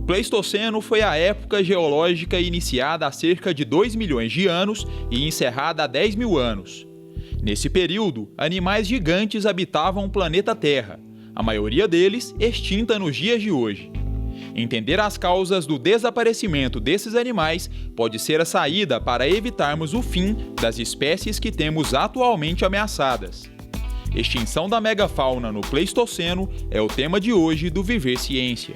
O Pleistoceno foi a época geológica iniciada há cerca de 2 milhões de anos e encerrada há 10 mil anos. Nesse período, animais gigantes habitavam o planeta Terra, a maioria deles extinta nos dias de hoje. Entender as causas do desaparecimento desses animais pode ser a saída para evitarmos o fim das espécies que temos atualmente ameaçadas. Extinção da megafauna no Pleistoceno é o tema de hoje do Viver Ciência.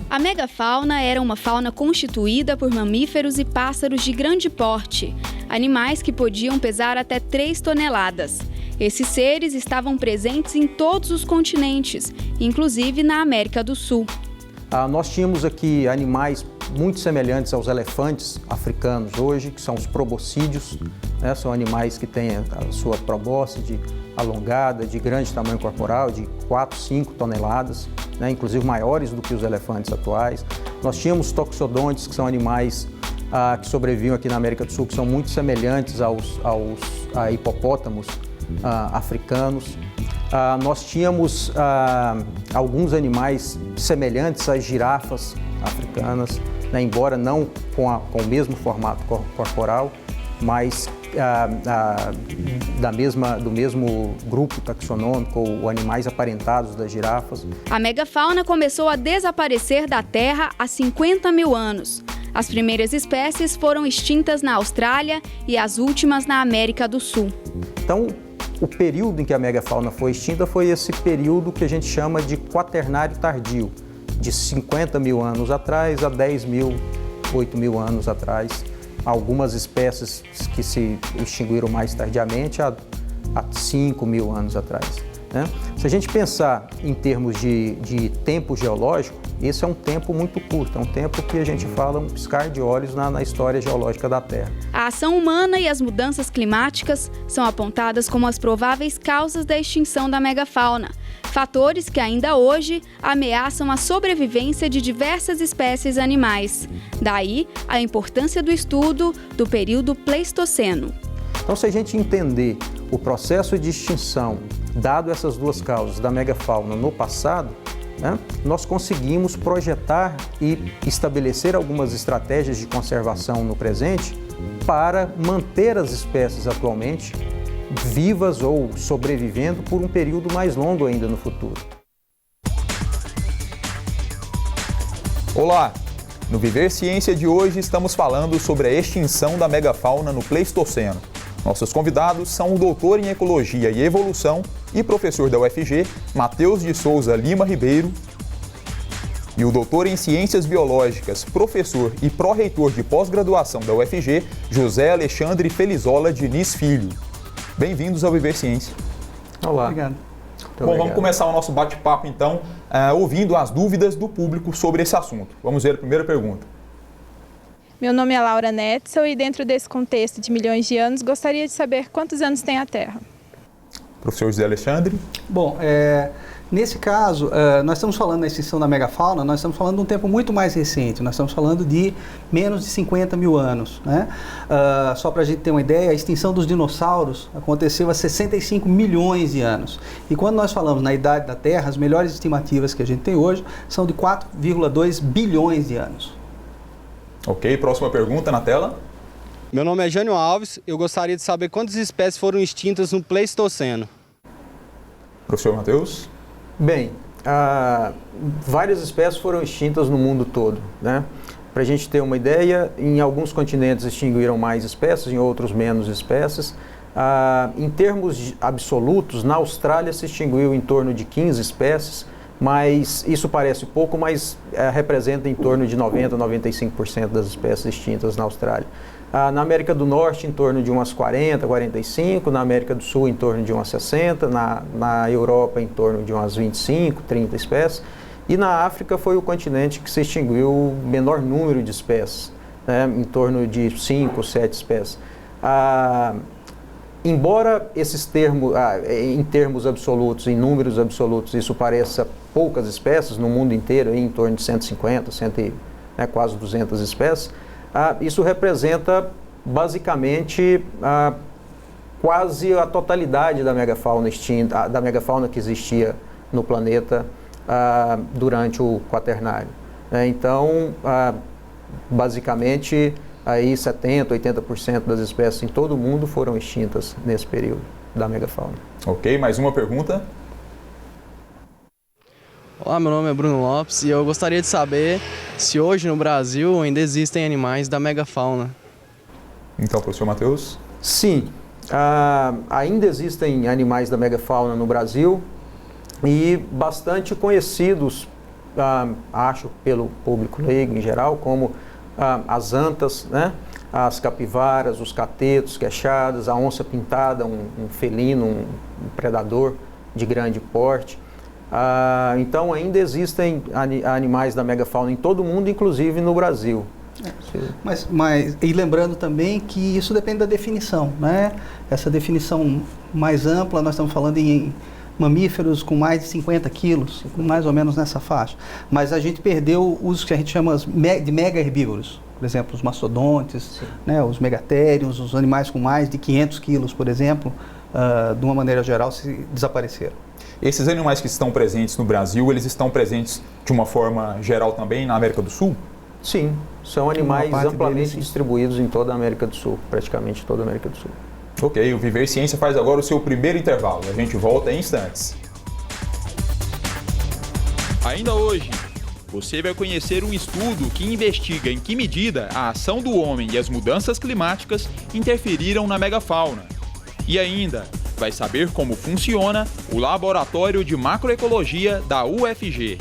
A megafauna era uma fauna constituída por mamíferos e pássaros de grande porte, animais que podiam pesar até 3 toneladas. Esses seres estavam presentes em todos os continentes, inclusive na América do Sul. Nós tínhamos aqui animais muito semelhantes aos elefantes africanos hoje, que são os proboscídeos, né? São animais que têm a sua probóscide alongada, de grande tamanho corporal, de 4, 5 toneladas, né? Inclusive maiores do que os elefantes atuais. Nós tínhamos toxodontes, que são animais que sobreviviam aqui na América do Sul, que são muito semelhantes aos hipopótamos africanos. Nós tínhamos alguns animais semelhantes às girafas africanas, né, embora não com o mesmo formato corporal, mas do mesmo grupo taxonômico, ou animais aparentados das girafas. A megafauna começou a desaparecer da Terra há 50 mil anos. As primeiras espécies foram extintas na Austrália e as últimas na América do Sul. Então, o período em que a megafauna foi extinta foi esse período que a gente chama de quaternário tardio, de 50 mil anos atrás a 10 mil, 8 mil anos atrás. Algumas espécies que se extinguiram mais tardiamente, há 5 mil anos atrás, né? Se a gente pensar em termos de tempo geológico, esse é um tempo muito curto, é um tempo que a gente fala um piscar de olhos na história geológica da Terra. A ação humana e as mudanças climáticas são apontadas como as prováveis causas da extinção da megafauna, fatores que ainda hoje ameaçam a sobrevivência de diversas espécies animais. Daí a importância do estudo do período Pleistoceno. Então, se a gente entender o processo de extinção, dado essas duas causas da megafauna no passado, né, nós conseguimos projetar e estabelecer algumas estratégias de conservação no presente para manter as espécies atualmente vivas ou sobrevivendo por um período mais longo ainda no futuro. Olá! No Viver Ciência de hoje estamos falando sobre a extinção da megafauna no Pleistoceno. Nossos convidados são o doutor em Ecologia e Evolução e professor da UFG, Matheus de Souza Lima Ribeiro, e o doutor em Ciências Biológicas, professor e pró-reitor de pós-graduação da UFG, José Alexandre Felizola Diniz Filho. Bem-vindos ao Viver Ciência. Olá. Obrigado. Vamos começar o nosso bate-papo, então, ouvindo as dúvidas do público sobre esse assunto. Vamos ver a primeira pergunta. Meu nome é Laura Netzel e dentro desse contexto de milhões de anos, gostaria de saber quantos anos tem a Terra. Professor José Alexandre. Bom, nesse caso, nós estamos falando da extinção da megafauna, nós estamos falando de um tempo muito mais recente, nós estamos falando de menos de 50 mil anos, né? Só para a gente ter uma ideia, a extinção dos dinossauros aconteceu há 65 milhões de anos. E quando nós falamos na idade da Terra, as melhores estimativas que a gente tem hoje são de 4,2 bilhões de anos. Ok, próxima pergunta na tela. Meu nome é Jânio Alves, eu gostaria de saber quantas espécies foram extintas no Pleistoceno. Professor Matheus. Bem, várias espécies foram extintas no mundo todo, né? Para a gente ter uma ideia, em alguns continentes extinguiram mais espécies, em outros menos espécies. Em termos absolutos, na Austrália se extinguiu em torno de 15 espécies, mas isso parece pouco, mas representa em torno de 90% a 95% das espécies extintas na Austrália. Na América do Norte, em torno de umas 40, 45, na América do Sul, em torno de umas 60, na Europa, em torno de umas 25, 30 espécies, e na África foi o continente que se extinguiu o menor número de espécies, né, em torno de 5, 7 espécies. Embora esses termos, em termos absolutos, em números absolutos, isso pareça poucas espécies no mundo inteiro, em torno de 150, quase 200 espécies, isso representa basicamente quase a totalidade da megafauna extinta, da megafauna que existia no planeta durante o quaternário. Então, basicamente, aí 70%, 80% das espécies em todo o mundo foram extintas nesse período da megafauna. Ok, mais uma pergunta. Olá, meu nome é Bruno Lopes e eu gostaria de saber se hoje no Brasil ainda existem animais da megafauna. Então, professor Matheus. Sim, ainda existem animais da megafauna no Brasil e bastante conhecidos, acho, pelo público leigo em geral, como as antas, né? As capivaras, os catetos, queixadas, a onça pintada, um felino, um predador de grande porte. Então ainda existem animais da megafauna em todo o mundo, inclusive no Brasil. Mas e lembrando também que isso depende da definição, né? Essa definição mais ampla, nós estamos falando em mamíferos com mais de 50 quilos, mais ou menos nessa faixa. Mas a gente perdeu os que a gente chama de mega herbívoros, por exemplo, os mastodontes, né, os megatérios, os animais com mais de 500 quilos, por exemplo, de uma maneira geral, se desapareceram. Esses animais que estão presentes no Brasil, eles estão presentes de uma forma geral também na América do Sul? Sim, são animais amplamente distribuídos em toda a América do Sul, praticamente toda a América do Sul. Ok, o Viver Ciência faz agora o seu primeiro intervalo. A gente volta em instantes. Ainda hoje, você vai conhecer um estudo que investiga em que medida a ação do homem e as mudanças climáticas interferiram na megafauna. E ainda, vai saber como funciona o Laboratório de Macroecologia da UFG.